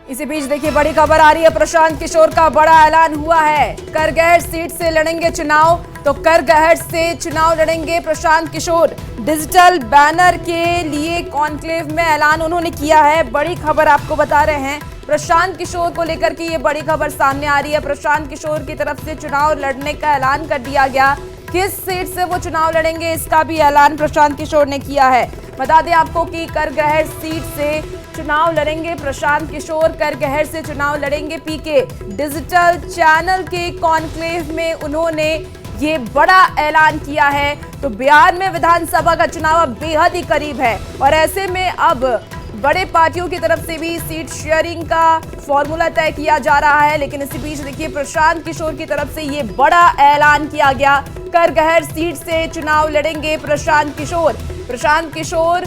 इसी बीच देखिए बड़ी खबर आ रही है, प्रशांत किशोर का बड़ा ऐलान हुआ है। करगहर सीट से लड़ेंगे चुनाव, तो करगहर से चुनाव लड़ेंगे प्रशांत किशोर। डिजिटल बैनर के लिए कॉन्क्लेव में ऐलान उन्होंने किया है। बड़ी खबर आपको बता रहे हैं, प्रशांत किशोर को लेकर के ये बड़ी खबर सामने आ रही है। प्रशांत किशोर की तरफ से चुनाव लड़ने का ऐलान कर दिया गया। किस सीट से वो चुनाव लड़ेंगे इसका भी ऐलान प्रशांत किशोर ने किया है। बता दें आपको कि करगहर सीट से चुनाव लड़ेंगे प्रशांत किशोर। करगहर से चुनाव लड़ेंगे पीके। डिजिटल चैनल के कॉन्क्लेव में उन्होंने ये बड़ा ऐलान किया है। तो बिहार में विधानसभा का चुनाव अब बेहद ही करीब है और ऐसे में अब बड़े पार्टियों की तरफ से भी सीट शेयरिंग का फॉर्मूला तय किया जा रहा है। लेकिन इसी बीच देखिए प्रशांत किशोर की तरफ से ये बड़ा ऐलान किया गया। करगहर सीट से चुनाव लड़ेंगे प्रशांत किशोर। प्रशांत किशोर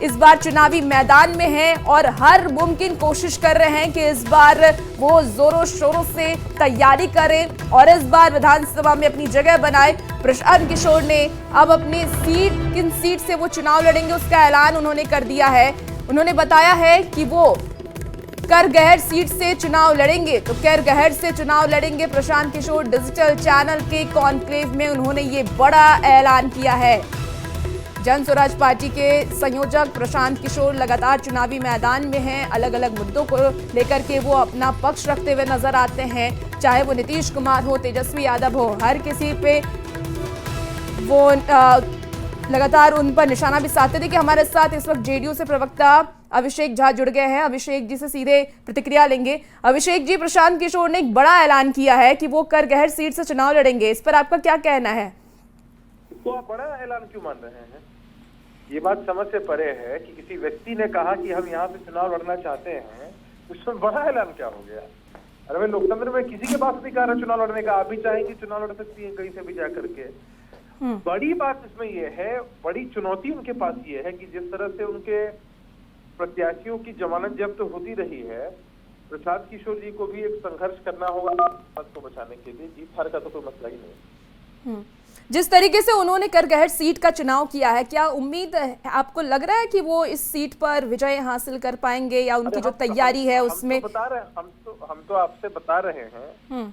इस बार चुनावी मैदान में हैं और हर मुमकिन कोशिश कर रहे हैं कि इस बार वो जोरों शोरों से तैयारी करें और इस बार विधानसभा में अपनी जगह बनाए। प्रशांत किशोर ने अब अपनी सीट, किन सीट से वो चुनाव लड़ेंगे उसका ऐलान उन्होंने कर दिया है। उन्होंने बताया है कि वो करगहर सीट से चुनाव लड़ेंगे, तो करगहर से चुनाव लड़ेंगे प्रशांत किशोर। डिजिटल चैनल के कॉन्क्लेव में उन्होंने ये बड़ा ऐलान किया है। जन स्वराज पार्टी के संयोजक प्रशांत किशोर लगातार चुनावी मैदान में हैं। अलग अलग मुद्दों को लेकर के वो अपना पक्ष रखते हुए नजर आते हैं। चाहे वो नीतीश कुमार हो, तेजस्वी यादव हो, हर किसी पे वो लगातार उन पर निशाना भी साधते थे। कि हमारे साथ इस वक्त जेडीयू से प्रवक्ता अभिषेक झा जुड़ गए हैं। अभिषेक जी से सीधे प्रतिक्रिया लेंगे। अभिषेक जी, प्रशांत किशोर ने एक बड़ा ऐलान किया है कि वो करगहर सीट से चुनाव लड़ेंगे, इस पर आपका क्या कहना है? तो आप बड़ा ऐलान क्यों मान रहे हैं? ये बात समझ से परे है कि किसी व्यक्ति ने कहा कि हम यहाँ से चुनाव लड़ना चाहते हैं, उसमें बड़ा ऐलान क्या हो गया? अरे भाई, लोकतंत्र में किसी के पास अधिकार है चुनाव लड़ने का। आप भी चाहेंगे चुनाव लड़ सकती है कहीं से भी जा करके। बड़ी बात इसमें ये है, बड़ी चुनौती उनके पास ये है कि जिस तरह से उनके प्रत्याशियों की जमानत जब्त होती रही है, प्रशांत किशोर जी को भी एक संघर्ष करना होगा पद को बचाने के लिए। जीत हार का तो कोई मसला ही नहीं। जिस तरीके से उन्होंने करगहर सीट का चुनाव किया है, क्या उम्मीद आपको लग रहा है कि वो इस सीट पर विजय हासिल कर पाएंगे या उनकी जो तैयारी है उसमें? हम तो आपसे बता रहे हैं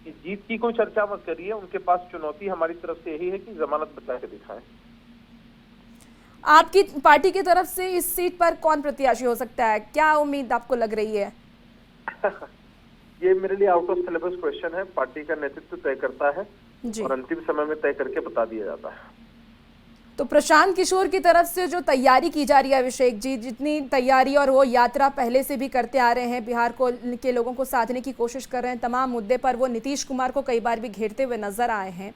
कि जीत की कोई चर्चा मत करिए। उनके पास चुनौती हमारी तरफ से यही है कि जमानत बचा के दिखाएं। आपकी पार्टी की तरफ से इस सीट पर कौन प्रत्याशी हो सकता है, क्या उम्मीद आपको लग रही है? ये मेरे लिए आउट ऑफ सिलेबस क्वेश्चन है। पार्टी का नेतृत्व तय करता है और अंतिम समय में तय करके बता दिया जाता है। तो प्रशांत किशोर की तरफ से जो तैयारी की जा रही है अभिषेक जी, जितनी तैयारी और वो यात्रा पहले से भी करते आ रहे हैं, बिहार को के लोगों को साधने की कोशिश कर रहे हैं, तमाम मुद्दे पर वो नीतीश कुमार को कई बार भी घेरते हुए नजर आए हैं।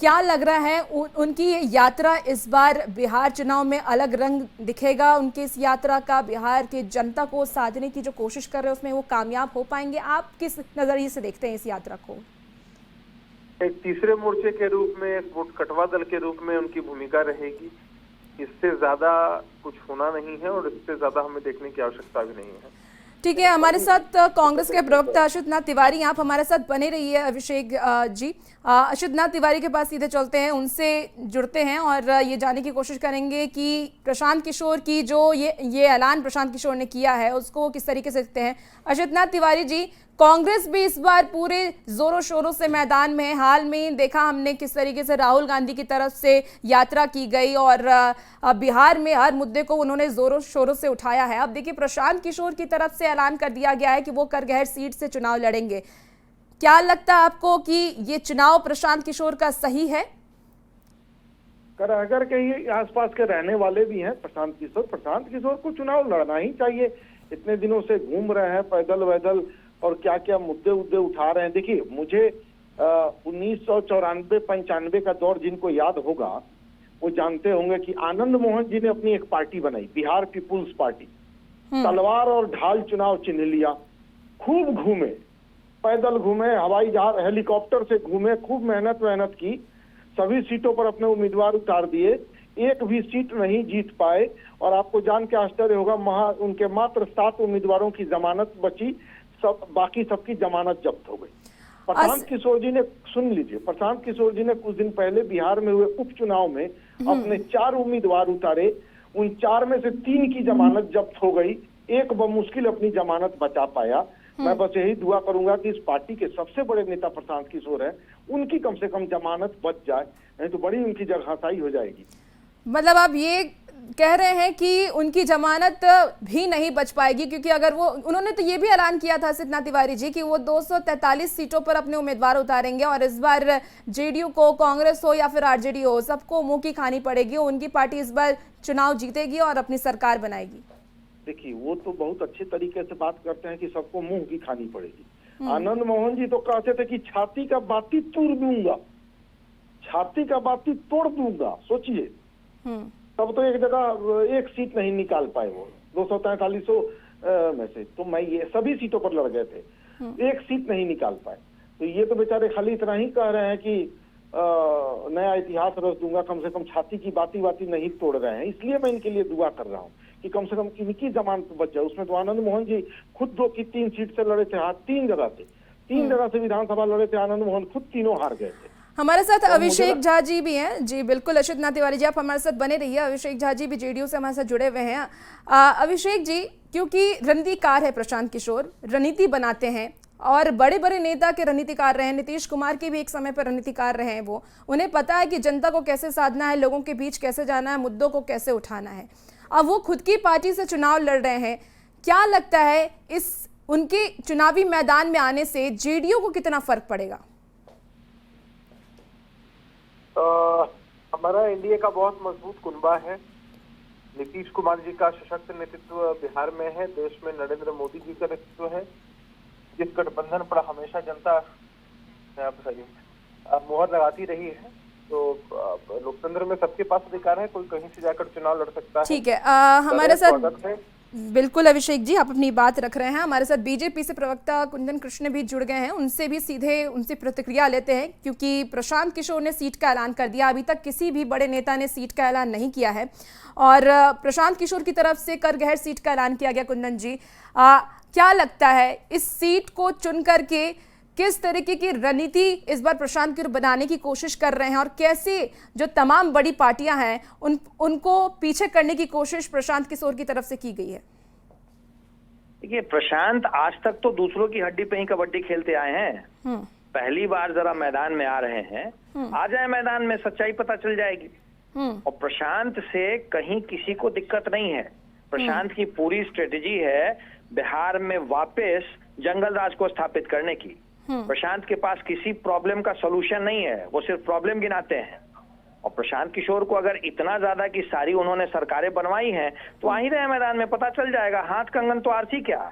क्या लग रहा है उनकी ये यात्रा इस बार बिहार चुनाव में अलग रंग दिखेगा? उनकी इस यात्रा का बिहार की जनता को साधने की जो कोशिश कर रहे हैं उसमें वो कामयाब हो पाएंगे? आप किस नजरिए से देखते हैं इस यात्रा को? एक तीसरे मोर्चे के रूप में, एक वोट कटवा दल के रूप में उनकी भूमिका रहेगी। इससे ज्यादा कुछ होना नहीं है और इससे ज्यादा हमें देखने की आवश्यकता भी नहीं है। ठीक है, हमारे साथ कांग्रेस के प्रवक्ता अच्युत नाथ तिवारी, आप हमारे साथ बने रहिए। अभिषेक जी, अच्युत नाथ तिवारी के पास सीधे चलते हैं, उनसे जुड़ते हैं और ये जानने की कोशिश करेंगे कि प्रशांत किशोर की जो ये ऐलान प्रशांत किशोर ने किया है उसको किस तरीके से देखते हैं। अच्युत नाथ तिवारी जी, कांग्रेस भी इस बार पूरे जोरों शोरों से मैदान में है। हाल में देखा हमने किस तरीके से राहुल गांधी की तरफ से यात्रा की गई और बिहार में हर मुद्दे को उन्होंने जोरों शोरों से उठाया है। अब देखिए प्रशांत किशोर की तरफ से ऐलान कर दिया गया है कि वो करगहर सीट से चुनाव लड़ेंगे। क्या लगता है आपको कि ये चुनाव प्रशांत किशोर का सही है? अगर कहीं आसपास के रहने वाले भी हैं प्रशांत किशोर को चुनाव लड़ना ही चाहिए। इतने दिनों से घूम रहे हैं पैदल वैदल और क्या क्या मुद्दे उठा रहे हैं। देखिए, मुझे 1994-95 का दौर जिनको याद होगा वो जानते होंगे कि आनंद मोहन जी ने अपनी एक पार्टी बनाई, बिहार पीपुल्स पार्टी। तलवार और ढाल चुनाव चिन्ह लिया, खूब घूमे, पैदल घूमे, हवाई जहाज हेलीकॉप्टर से घूमे, खूब मेहनत की, सभी सीटों पर अपने उम्मीदवार उतार दिए, एक भी सीट नहीं जीत पाए। और आपको जान के आश्चर्य होगा, उनके मात्र 7 उम्मीदवारों की जमानत बची, बाकी सबकी जमानत जब्त हो गई। प्रशांत किशोर जी ने, सुन लीजिए, प्रशांत किशोर जी ने कुछ दिन पहले बिहार में हुए उपचुनाव में अपने 4 उम्मीदवार उतारे, उन 4 में से 3 की जमानत जब्त हो गई, एक बमुश्किल अपनी जमानत बचा पाया। मैं बस यही दुआ करूंगा कि इस पार्टी के सबसे बड़े नेता प्रशांत किशोर हैं, उनकी कम से कम जमानत बच जाए, नहीं तो बड़ी उनकी जगहसाई हो जाएगी। मतलब आप ये कह रहे हैं कि उनकी जमानत भी नहीं बच पाएगी, क्योंकि अगर वो, उन्होंने तो ये भी ऐलान किया था सिद्धनाथ तिवारी जी कि वो 243 सीटों पर अपने उम्मीदवार उतारेंगे और इस बार जेडीयू को, कांग्रेस हो या फिर आरजेडी हो, सबको मुंह की खानी पड़ेगी, उनकी पार्टी इस बार चुनाव जीतेगी और अपनी सरकार बनाएगी। देखिए, वो तो बहुत अच्छे तरीके से बात करते हैं कि सबको मुंह की खानी पड़ेगी। आनंद मोहन जी तो कहते थे कि छाती का बाती तोड़ दूंगा, छाती का बाती तोड़ दूंगा। सोचिए, तब तो एक जगह एक सीट नहीं निकाल पाए वो 243 में से, तो मैं ये सभी सीटों पर लड़ गए थे, एक सीट नहीं निकाल पाए। तो ये तो बेचारे खाली इतना ही कह रहे हैं कि नया इतिहास रच दूंगा, कम से कम छाती की बाती नहीं तोड़ रहे हैं। इसलिए मैं इनके लिए दुआ कर रहा हूँ कि कम से कम इनकी जमानत बच जाए। उसमें तो आनंद मोहन जी खुद 2 की 3 सीट से लड़े थे, हाँ 3 जगह से विधानसभा लड़े थे, आनंद मोहन खुद तीनों हार गए थे। हमारे साथ अभिषेक झा जी भी हैं। जी बिल्कुल, अच्युत तिवारी जी आप हमारे साथ बने रहिए। अभिषेक झा जी भी जेडीयू से हमारे साथ जुड़े हुए हैं। अभिषेक जी, क्योंकि रणनीतिकार है प्रशांत किशोर, रणनीति बनाते हैं और बड़े बड़े नेता के रणनीतिकार रहे हैं, नीतीश कुमार के भी एक समय पर रणनीतिकार रहे हैं। वो, उन्हें पता है कि जनता को कैसे साधना है, लोगों के बीच कैसे जाना है, मुद्दों को कैसे उठाना है। अब वो खुद की पार्टी से चुनाव लड़ रहे हैं। क्या लगता है इस उनके चुनावी मैदान में आने से जेडीयू को कितना फर्क पड़ेगा? हमारा एनडीए का बहुत मजबूत कुनबा है। नीतीश कुमार जी का सशक्त नेतृत्व बिहार में है, देश में नरेंद्र मोदी जी का नेतृत्व है, जिस गठबंधन पर हमेशा जनता मुहर लगाती रही है। तो लोकतंत्र में सबके पास अधिकार है, कोई कहीं से जाकर चुनाव लड़ सकता है। ठीक है, हमारे साथ बिल्कुल अभिषेक जी आप अपनी बात रख रहे हैं। हमारे साथ बीजेपी से प्रवक्ता कुंदन कृष्ण भी जुड़ गए हैं, उनसे भी सीधे उनसे प्रतिक्रिया लेते हैं, क्योंकि प्रशांत किशोर ने सीट का ऐलान कर दिया। अभी तक किसी भी बड़े नेता ने सीट का ऐलान नहीं किया है और प्रशांत किशोर की तरफ से करगहर सीट का ऐलान किया गया। कुंदन जी, क्या लगता है इस सीट को चुन करके किस तरीके की रणनीति इस बार प्रशांत किशोर बनाने की कोशिश कर रहे हैं और कैसे जो तमाम बड़ी पार्टियां हैं उनको पीछे करने की कोशिश प्रशांत किशोर की तरफ से की गई है? देखिए, प्रशांत आज तक तो दूसरों की हड्डी पे ही कबड्डी खेलते आए हैं। पहली बार जरा मैदान में आ रहे हैं, आ जाए मैदान में, सच्चाई पता चल जाएगी। और प्रशांत से कहीं किसी को दिक्कत नहीं है। प्रशांत की पूरी स्ट्रेटेजी है बिहार में वापस जंगल राज को स्थापित करने की। प्रशांत के पास किसी प्रॉब्लम का सॉल्यूशन नहीं है, वो सिर्फ प्रॉब्लम गिनाते हैं। और प्रशांत किशोर को अगर इतना ज्यादा की सारी उन्होंने सरकारें बनवाई हैं तो आ ही रहे मैदान में, पता चल जाएगा। हाथ कंगन तो आरसी क्या,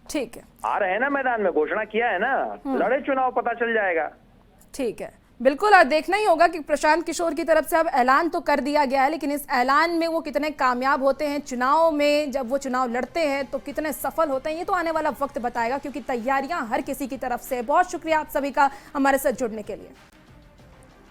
ठीक है, आ रहे हैं ना मैदान में, घोषणा किया है ना, लड़े चुनाव, पता चल जाएगा। ठीक है, बिल्कुल। और देखना ही होगा कि प्रशांत किशोर की तरफ से अब ऐलान तो कर दिया गया है, लेकिन इस ऐलान में वो कितने कामयाब होते हैं, चुनाव में जब वो चुनाव लड़ते हैं तो कितने सफल होते हैं, ये तो आने वाला वक्त बताएगा, क्योंकि तैयारियां हर किसी की तरफ से। बहुत शुक्रिया आप सभी का हमारे साथ जुड़ने के लिए।